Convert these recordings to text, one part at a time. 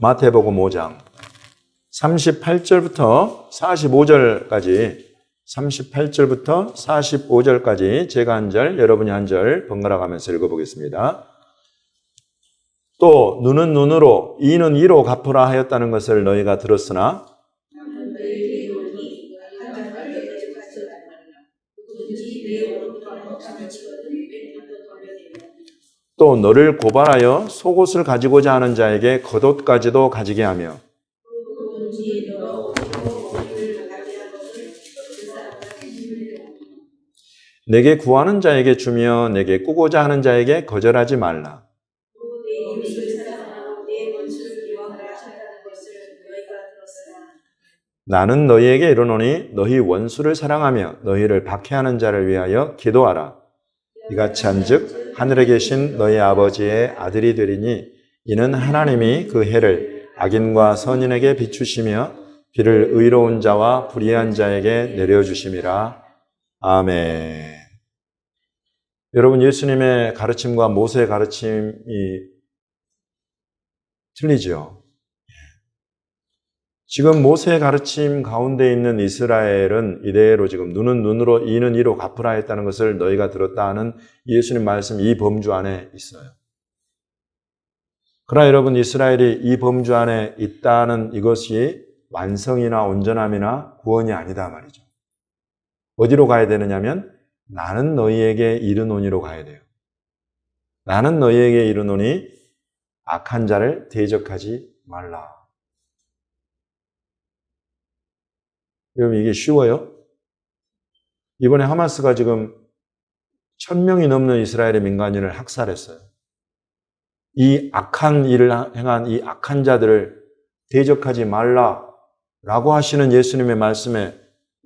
마태복음 5장 38절부터 45절까지 45절까지 제가 한 절, 여러분이 한 절 번갈아 가면서 읽어보겠습니다. 또 눈은 눈으로 이는 이로 갚으라 하였다는 것을 너희가 들었으나 또 너를 고발하여 속옷을 가지고자 하는 자에게 겉옷까지도 가지게 하며 내게 구하는 자에게 주며 내게 꾸고자 하는 자에게 거절하지 말라. 나는 너희에게 이르노니 너희 원수를 사랑하며 너희를 박해하는 자를 위하여 기도하라. 이같이 한즉 하늘에 계신 너희 아버지의 아들이 되리니 이는 하나님이 그 해를 악인과 선인에게 비추시며 비를 의로운 자와 불의한 자에게 내려주심이라. 아멘. 여러분, 예수님의 가르침과 모세의 가르침이 틀리죠. 지금 모세의 가르침 가운데 있는 이스라엘은 이대로 지금 눈은 눈으로 이는 이로 갚으라 했다는 것을 너희가 들었다 하는 예수님 말씀 이 범주 안에 있어요. 그러나 여러분, 이스라엘이 이 범주 안에 있다는 이것이 완성이나 온전함이나 구원이 아니다 말이죠. 어디로 가야 되느냐면 나는 너희에게 이르노니로 가야 돼요. 나는 너희에게 이르노니 악한 자를 대적하지 말라. 여러분, 이게 쉬워요? 이번에 하마스가 지금 1000명이 넘는 이스라엘의 민간인을 학살했어요. 이 악한 일을 행한 이 악한 자들을 대적하지 말라라고 하시는 예수님의 말씀에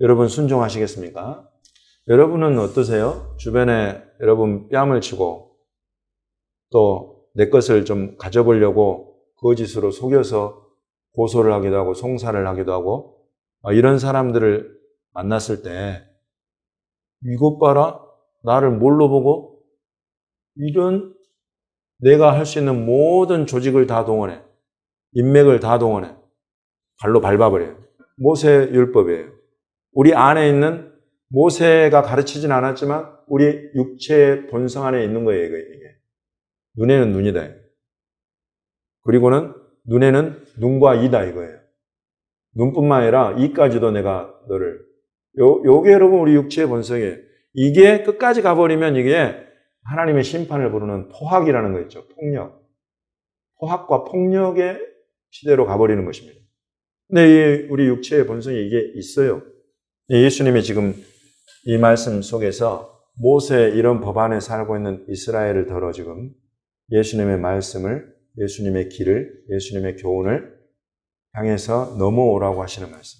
여러분 순종하시겠습니까? 여러분은 어떠세요? 주변에 여러분 뺨을 치고 또 내 것을 좀 가져보려고 거짓으로 속여서 고소를 하기도 하고 송사를 하기도 하고 이런 사람들을 만났을 때 이것 봐라, 나를 뭘로 보고 이런 내가 할 수 있는 모든 조직을 다 동원해, 인맥을 다 동원해 발로 밟아버려요. 모세 율법이에요. 우리 안에 있는 모세가 가르치진 않았지만 우리 육체의 본성 안에 있는 거예요. 이게 눈에는 눈이다. 그리고는 눈에는 눈과 이다 이거예요. 눈뿐만 아니라 이까지도 내가 너를 요게 여러분 우리 육체의 본성이에요. 이게 끝까지 가버리면 이게 하나님의 심판을 부르는 포학이라는 거 있죠. 폭력. 포학과 폭력의 시대로 가버리는 것입니다. 근데 우리 육체의 본성이 이게 있어요. 예수님이 지금 이 말씀 속에서 모세 이런 법안에 살고 있는 이스라엘을 더러 지금 예수님의 말씀을, 예수님의 길을, 예수님의 교훈을 향해서 넘어오라고 하시는 말씀.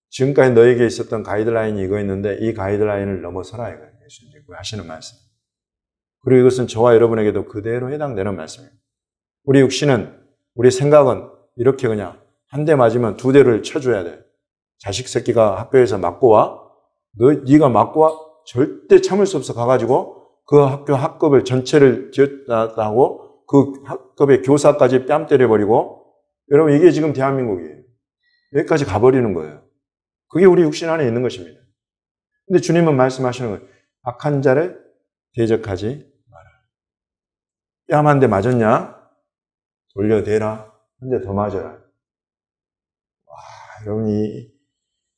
지금까지 너에게 있었던 가이드라인이 이거였는데 이 가이드라인을 넘어서라 이거예요. 예수님이 하시는 말씀. 그리고 이것은 저와 여러분에게도 그대로 해당되는 말씀이에요. 우리 육신은, 우리 생각은 이렇게 그냥 한 대 맞으면 두 대를 쳐줘야 돼. 자식 새끼가 학교에서 맞고 와. 네가 맞고 와. 절대 참을 수 없어 가가지고 그 학교 학급을 전체를 지었다고 그 학급의 교사까지 뺨 때려버리고 여러분 이게 지금 대한민국이에요. 여기까지 가버리는 거예요. 그게 우리 육신 안에 있는 것입니다. 근데 주님은 말씀하시는 거예요. 악한 자를 대적하지 마라. 뺨 한 대 맞았냐? 돌려대라. 한 대 더 맞아라. 와, 여러분 이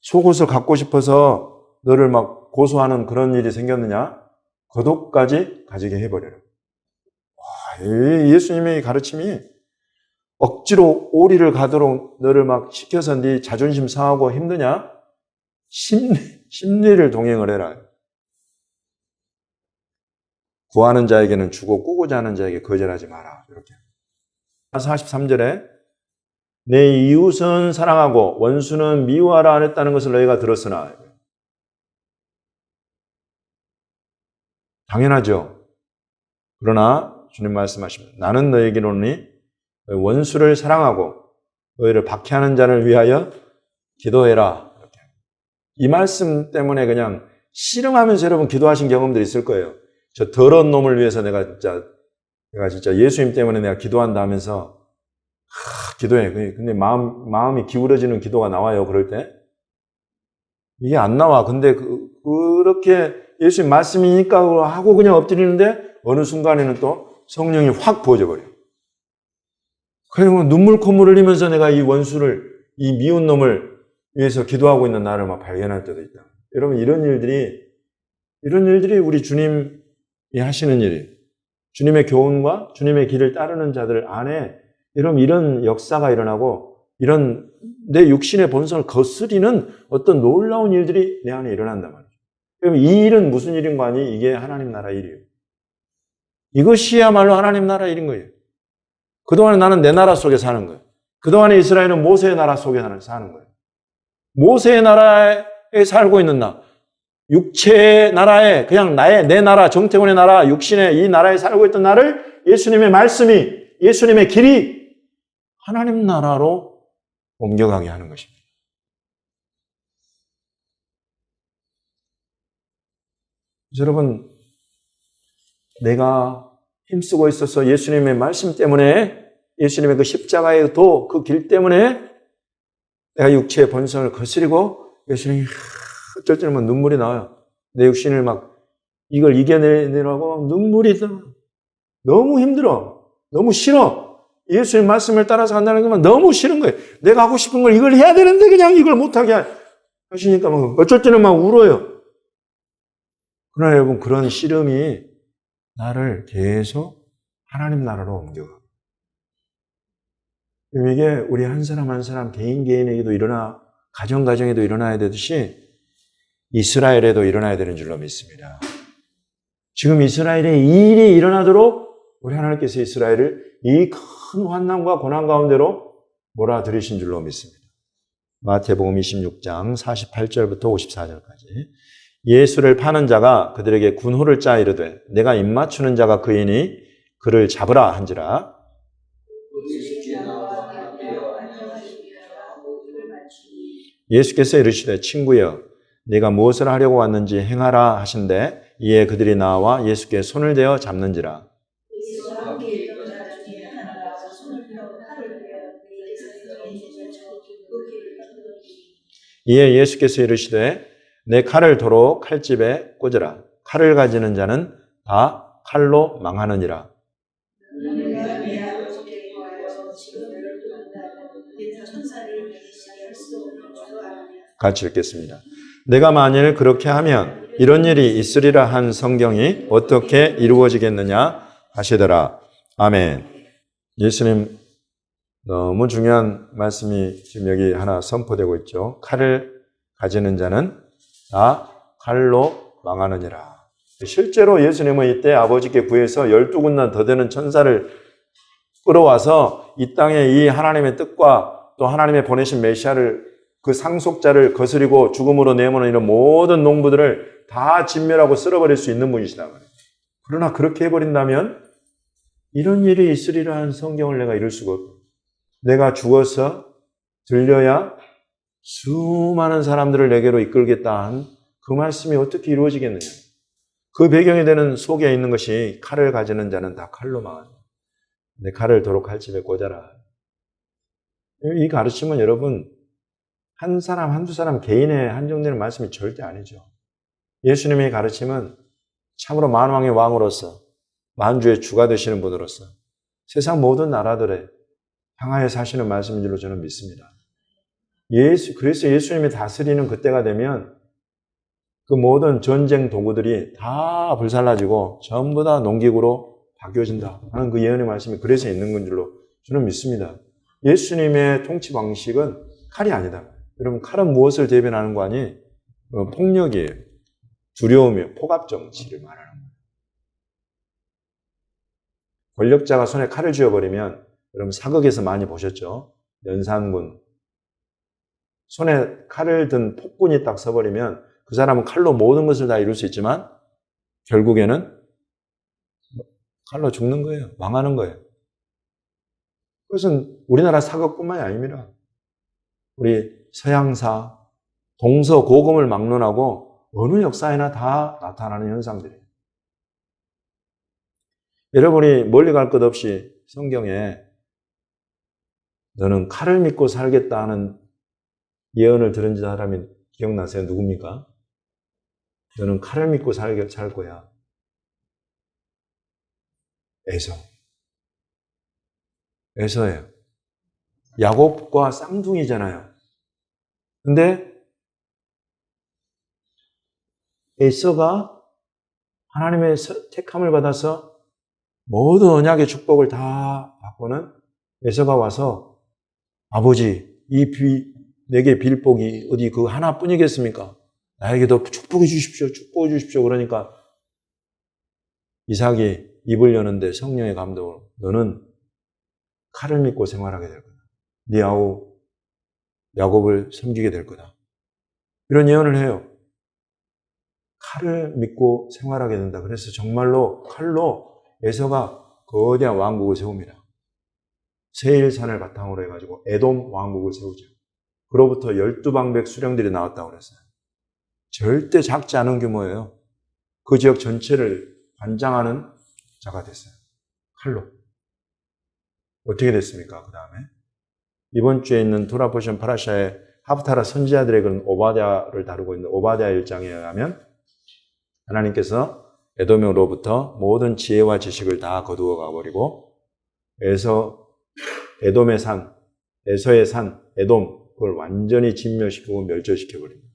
속옷을 갖고 싶어서 너를 막 고소하는 그런 일이 생겼느냐? 겉옷까지 가지게 해버려라. 와, 예수님의 가르침이 억지로 오리를 가도록 너를 막 시켜서 네 자존심 상하고 힘드냐? 심리를 동행을 해라. 구하는 자에게는 주고 꾸고자 하는 자에게 거절하지 마라. 이렇게. 43절에 내 이웃은 사랑하고 원수는 미워하라 안 했다는 것을 너희가 들었으나 당연하죠. 그러나 주님 말씀하십니다. 나는 너에게 이르노니 원수를 사랑하고 너희를 박해하는 자를 위하여 기도해라. 이렇게. 이 말씀 때문에 그냥 씨름하면서 여러분 기도하신 경험들이 있을 거예요. 저 더러운 놈을 위해서 내가 진짜 예수님 때문에 내가 기도한다 하면서 기도해. 근데 마음이 기울어지는 기도가 나와요, 그럴 때. 이게 안 나와. 근데 그렇게 예수님 말씀이니까 하고 그냥 엎드리는데 어느 순간에는 또 성령이 확 부어져 버려요. 그리고 눈물 콧물 흘리면서 내가 이 원수를, 이 미운 놈을 위해서 기도하고 있는 나를 막 발견할 때도 있다. 여러분, 이런 일들이 우리 주님이 하시는 일이에요. 주님의 교훈과 주님의 길을 따르는 자들 안에 여러분 이런 역사가 일어나고 이런 내 육신의 본성을 거스리는 어떤 놀라운 일들이 내 안에 일어난단 말이죠. 그럼 이 일은 무슨 일인 거 아니? 이게 하나님 나라 일이에요. 이것이야말로 하나님 나라 일인 거예요. 그동안 나는 내 나라 속에 사는 거예요. 그동안에 이스라엘은 모세의 나라 속에 사는 거예요. 모세의 나라에 살고 있는 나. 육체의 나라에 그냥 내 나라, 정태군의 나라, 육신의 이 나라에 살고 있던 나를 예수님의 말씀이, 예수님의 길이 하나님 나라로 옮겨가게 하는 것입니다. 여러분, 내가 힘쓰고 있어서 예수님의 말씀 때문에, 예수님의 그 십자가의 도, 그 길 때문에 내가 육체의 본성을 거스리고 예수님이 어쩔 때는 눈물이 나와요. 내 육신을 이걸 이겨내려고 눈물이 너무 힘들어. 너무 싫어. 예수님 말씀을 따라서 간다는 것만 너무 싫은 거예요. 내가 하고 싶은 걸 이걸 해야 되는데 그냥 이걸 못하게 하시니까 어쩔 때는 울어요. 그러나 여러분, 그런 씨름이 나를 계속 하나님 나라로 옮겨가. 이게 우리 한 사람 한 사람 개인에게도 가정에도 일어나야 되듯이 이스라엘에도 일어나야 되는 줄로 믿습니다. 지금 이스라엘에 이 일이 일어나도록 우리 하나님께서 이스라엘을 이 큰 환난과 고난 가운데로 몰아들이신 줄로 믿습니다. 마태복음 26장 48절부터 54절까지. 예수를 파는 자가 그들에게 군호를 짜 이르되 내가 입맞추는 자가 그이니 그를 잡으라 한지라. 예수께서 이르시되 친구여 네가 무엇을 하려고 왔는지 행하라 하신대 이에 그들이 나와 예수께 손을 대어 잡는지라. 이에 예수께서 이르시되 내 칼을 도로 칼집에 꽂으라. 칼을 가지는 자는 다 칼로 망하느니라. 같이 읽겠습니다. 내가 만일 그렇게 하면 이런 일이 있으리라 한 성경이 어떻게 이루어지겠느냐 하시더라. 아멘. 예수님 너무 중요한 말씀이 지금 여기 하나 선포되고 있죠. 칼을 가지는 자는 다 칼로 망하느니라. 실제로 예수님은 이때 아버지께 구해서 12군단 더 되는 천사를 끌어와서 이 땅에 이 하나님의 뜻과 또 하나님의 보내신 메시아를 그 상속자를 거스리고 죽음으로 내모는 이런 모든 농부들을 다 진멸하고 쓸어버릴 수 있는 분이시다. 그러나 그렇게 해버린다면 이런 일이 있으리라 한 성경을 내가 이룰 수가 없고 내가 죽어서 들려야 수많은 사람들을 내게로 이끌겠다 한 그 말씀이 어떻게 이루어지겠느냐. 그 배경이 되는 속에 있는 것이 칼을 가지는 자는 다 칼로 망한다. 내 칼을 도로 칼집에 꽂아라. 이 가르침은 여러분 한 사람 한두 사람 개인에 한정되는 말씀이 절대 아니죠. 예수님의 가르침은 참으로 만왕의 왕으로서 만주의 주가 되시는 분으로서 세상 모든 나라들에 향하여 사시는 말씀인 줄로 저는 믿습니다. 그래서 예수님이 다스리는 그때가 되면 그 모든 전쟁 도구들이 다 불살라지고 전부 다 농기구로 바뀌어진다 하는 그 예언의 말씀이 그래서 있는 건 줄로 저는 믿습니다. 예수님의 통치 방식은 칼이 아니다. 여러분, 칼은 무엇을 대변하는 거 아니? 폭력이에요. 두려움이에요. 포갑정치를 말하는 거예요. 권력자가 손에 칼을 쥐어버리면 여러분 사극에서 많이 보셨죠? 연산군. 손에 칼을 든 폭군이 딱 서버리면 그 사람은 칼로 모든 것을 다 이룰 수 있지만 결국에는 칼로 죽는 거예요. 망하는 거예요. 그것은 우리나라 사극뿐만이 아닙니다. 우리 서양사, 동서고금을 막론하고 어느 역사에나 다 나타나는 현상들이에요. 여러분이 멀리 갈 것 없이 성경에 너는 칼을 믿고 살겠다 하는 예언을 들은 사람이 기억나세요? 누굽니까? 너는 칼을 믿고 살 거야. 에서예요. 야곱과 쌍둥이잖아요. 근데 에서가 하나님의 택함을 받아서 모든 언약의 축복을 다 받고는 에서가 와서 아버지, 내게 빌 복이 어디 그 하나뿐이겠습니까? 나에게도 축복해 주십시오. 축복해 주십시오. 그러니까 이삭이 입을 여는데 성령의 감동으로 너는 칼을 믿고 생활하게 될 거다. 네 아우 야곱을 섬기게 될 거다. 이런 예언을 해요. 칼을 믿고 생활하게 된다. 그래서 정말로 칼로 에서가 거대한 왕국을 세웁니다. 세일산을 바탕으로 해가지고 에돔 왕국을 세우죠. 그로부터 12방백 수령들이 나왔다고 그랬어요. 절대 작지 않은 규모예요. 그 지역 전체를 관장하는 자가 됐어요. 칼로. 어떻게 됐습니까? 그 다음에 이번 주에 있는 토라포션 파라샤의 하프타라 선지자들의 그런 오바댜를 다루고 있는 오바댜 1장에 의하면 하나님께서 에돔으로부터 모든 지혜와 지식을 다 거두어 가버리고 에돔의 산, 에서의 산, 에돔 그걸 완전히 진멸시키고 멸절시켜버립니다.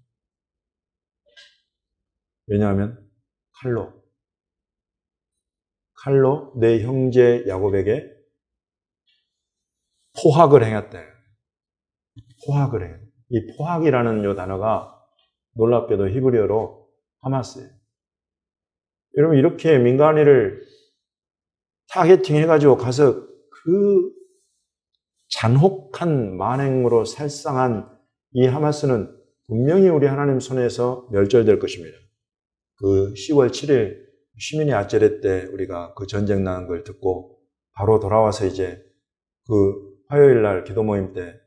왜냐하면 칼로 내 형제 야곱에게 포학을 행했대. 포학을 해. 이 포학이라는 요 단어가 놀랍게도 히브리어로 하마스예요. 여러분 이렇게 민간인을 타겟팅 해가지고 가서 그 잔혹한 만행으로 살상한 이 하마스는 분명히 우리 하나님 손에서 멸절될 것입니다. 그 10월 7일 시민의 아제레 때 우리가 그 전쟁 난 걸 듣고 바로 돌아와서 이제 그 화요일 날 기도 모임 때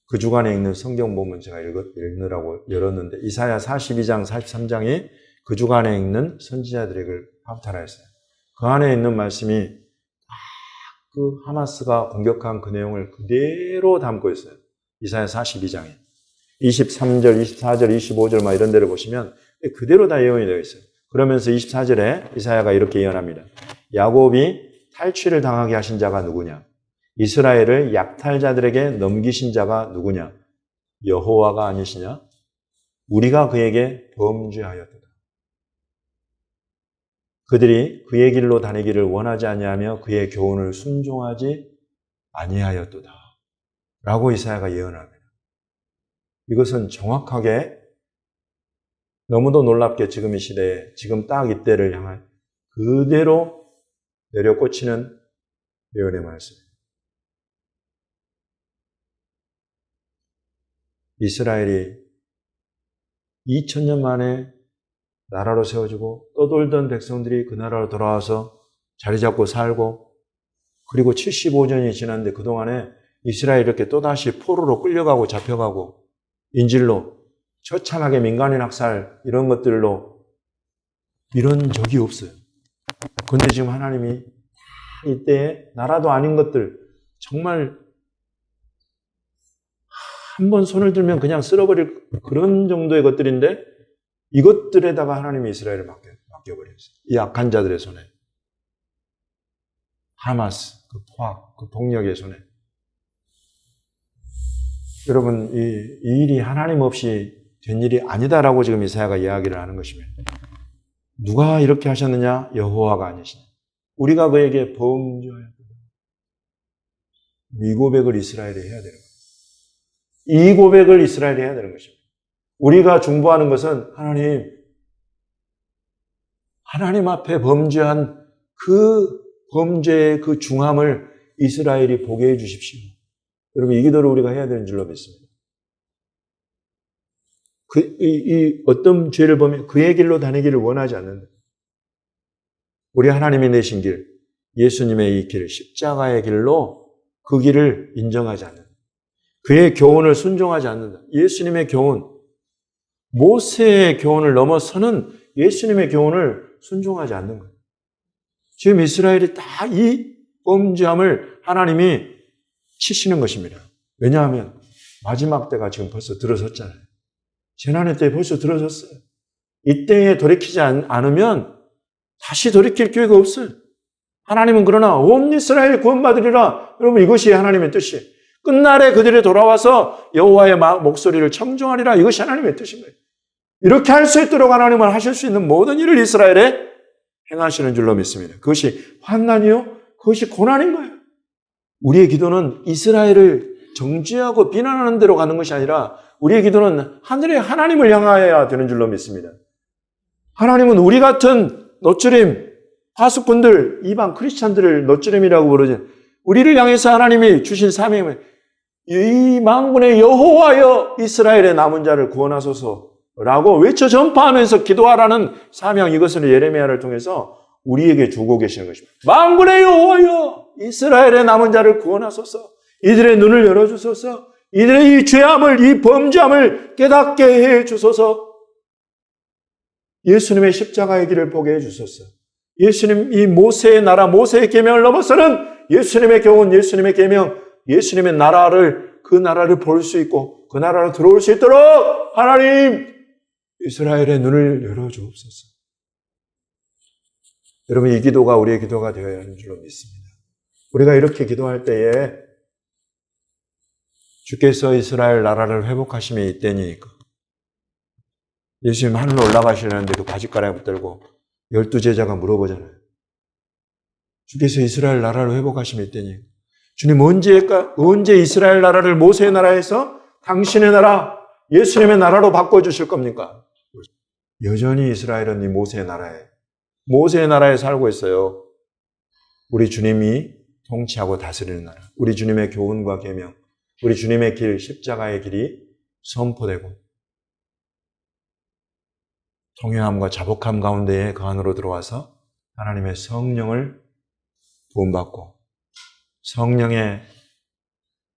그 주간에 읽는 성경 본문 제가 읽느라고 열었는데 이사야 42장, 43장이 그 주간에 읽는 선지자들의 글 합탈하였어요. 그 안에 있는 말씀이 그 하마스가 공격한 그 내용을 그대로 담고 있어요. 이사야 42장에. 23절, 24절, 25절 막 이런 데를 보시면 그대로 다 예언이 되어 있어요. 그러면서 24절에 이사야가 이렇게 예언합니다. 야곱이 탈취를 당하게 하신 자가 누구냐? 이스라엘을 약탈자들에게 넘기신 자가 누구냐? 여호와가 아니시냐? 우리가 그에게 범죄하였도다. 그들이 그의 길로 다니기를 원하지 아니하며 그의 교훈을 순종하지 아니하였도다. 라고 이사야가 예언합니다. 이것은 정확하게 너무도 놀랍게 지금 이 시대에 지금 딱 이때를 향한 그대로 내려꽂히는 예언의 말씀입니다. 이스라엘이 2000년 만에 나라로 세워지고 떠돌던 백성들이 그 나라로 돌아와서 자리 잡고 살고 그리고 75년이 지났는데 그동안에 이스라엘이 이렇게 또다시 포로로 끌려가고 잡혀가고 인질로 처참하게 민간인 학살 이런 것들로 이런 적이 없어요. 그런데 지금 하나님이 이때에 나라도 아닌 것들 정말 한 번 손을 들면 그냥 쓸어버릴 그런 정도의 것들인데 이것들에다가 하나님이 이스라엘을 맡겨버렸어요. 이 악한 자들의 손에. 하마스, 그 포악, 그 폭력의 손에. 여러분, 이 일이 하나님 없이 된 일이 아니다라고 지금 이사야가 이야기를 하는 것입니다. 누가 이렇게 하셨느냐? 여호와가 아니시냐. 우리가 그에게 범죄하였다. 이 고백을 이스라엘이 해야 되는 거예요. 이 고백을 이스라엘이 해야 되는 것입니다. 우리가 중보하는 것은 하나님 앞에 범죄한 그 범죄의 그 중함을 이스라엘이 보게 해 주십시오. 여러분, 이 기도를 우리가 해야 되는 줄로 믿습니다. 어떤 죄를 보면 그의 길로 다니기를 원하지 않는다. 우리 하나님이 내신 길, 예수님의 이 길, 십자가의 길로 그 길을 인정하지 않는다. 그의 교훈을 순종하지 않는다. 예수님의 교훈, 모세의 교훈을 넘어서는 예수님의 교훈을 순종하지 않는 거예요. 지금 이스라엘이 다 이 범죄함을 하나님이 치시는 것입니다. 왜냐하면 마지막 때가 지금 벌써 들어섰잖아요. 재난의 때 벌써 들어섰어요. 이때에 돌이키지 않으면 다시 돌이킬 기회가 없어요. 하나님은 그러나 온 이스라엘 구원받으리라. 여러분, 이것이 하나님의 뜻이에요. 끝날에 그들이 돌아와서 여호와의 목소리를 청정하리라. 이것이 하나님의 뜻인 거예요. 이렇게 할 수 있도록 하나님은 하실 수 있는 모든 일을 이스라엘에 행하시는 줄로 믿습니다. 그것이 환난이요? 그것이 고난인 거예요. 우리의 기도는 이스라엘을 정죄하고 비난하는 대로 가는 것이 아니라 우리의 기도는 하늘의 하나님을 향하여야 되는 줄로 믿습니다. 하나님은 우리 같은 노츠림, 파수꾼들, 이방 크리스찬들을 노츠림이라고 부르죠. 우리를 향해서 하나님이 주신 사명은 이 만군의 여호와여 이스라엘의 남은 자를 구원하소서라고 외쳐 전파하면서 기도하라는 사명, 이것을 예레미야를 통해서 우리에게 주고 계시는 것입니다. 만군의 여호와여 이스라엘의 남은 자를 구원하소서. 이들의 눈을 열어주소서. 이들의 이 죄함을, 이 범죄함을 깨닫게 해 주소서. 예수님의 십자가의 길을 보게 해 주소서. 예수님, 이 모세의 나라, 모세의 계명을 넘어서는 예수님의 교훈, 예수님의 계명, 예수님의 나라를, 그 나라를 볼 수 있고 그 나라로 들어올 수 있도록 하나님 이스라엘의 눈을 열어주옵소서. 여러분, 이 기도가 우리의 기도가 되어야 하는 줄로 믿습니다. 우리가 이렇게 기도할 때에 주께서 이스라엘 나라를 회복하심이 이때니까. 예수님 하늘로 올라가시려는데 그 바짓가랑이 붙들고 12제자가 물어보잖아요. 주께서 이스라엘 나라를 회복하심이 이때니까. 주님, 언제 이스라엘 나라를 모세의 나라에서 당신의 나라, 예수님의 나라로 바꿔주실 겁니까? 여전히 이스라엘은 이 모세의 나라에 살고 있어요. 우리 주님이 통치하고 다스리는 나라, 우리 주님의 교훈과 계명, 우리 주님의 길, 십자가의 길이 선포되고 통회함과 자복함 가운데에 그 안으로 들어와서 하나님의 성령을 부음받고 성령의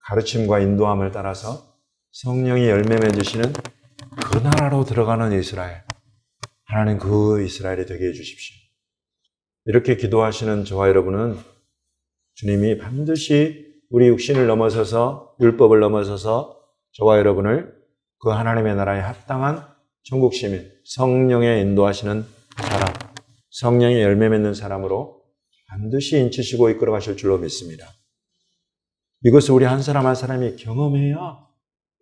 가르침과 인도함을 따라서 성령이 열매 맺으시는 그 나라로 들어가는 이스라엘, 하나님 그 이스라엘이 되게 해주십시오. 이렇게 기도하시는 저와 여러분은 주님이 반드시 우리 육신을 넘어서서, 율법을 넘어서서 저와 여러분을 그 하나님의 나라에 합당한 천국 시민, 성령의 인도하시는 사람, 성령의 열매 맺는 사람으로 반드시 인치시고 이끌어 가실 줄로 믿습니다. 이것을 우리 한 사람 한 사람이 경험해야,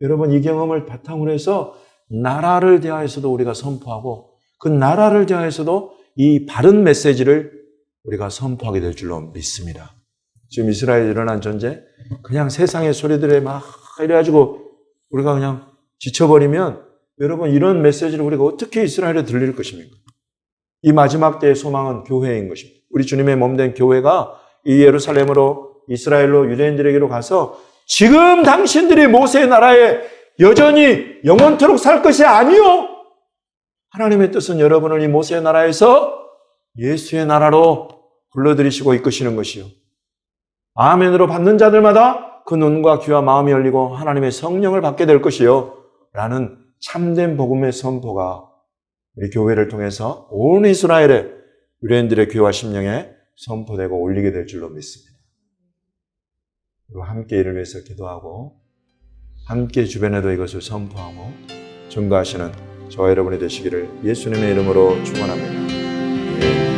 여러분, 이 경험을 바탕으로 해서 나라를 대하여서도 우리가 선포하고 그 나라를 대하여서도 이 바른 메시지를 우리가 선포하게 될 줄로 믿습니다. 지금 이스라엘에 일어난 전쟁, 그냥 세상의 소리들에 막 이래가지고 우리가 그냥 지쳐버리면 여러분, 이런 메시지를 우리가 어떻게 이스라엘에 들릴 것입니까? 이 마지막 때의 소망은 교회인 것입니다. 우리 주님의 몸된 교회가 이 예루살렘으로, 이스라엘로, 유대인들에게로 가서 지금 당신들이 모세의 나라에 여전히 영원토록 살 것이 아니요, 하나님의 뜻은 여러분을 이 모세의 나라에서 예수의 나라로 불러들이시고 이끄시는 것이요, 아멘으로 받는 자들마다 그 눈과 귀와 마음이 열리고 하나님의 성령을 받게 될 것이요 라는 참된 복음의 선포가 우리 교회를 통해서 온 이스라엘의 유대인들의 귀와 심령에 선포되고 올리게 될 줄로 믿습니다. 그리고 함께 이를 위해서 기도하고 함께 주변에도 이것을 선포하고 증거하시는 저와 여러분이 되시기를 예수님의 이름으로 축원합니다.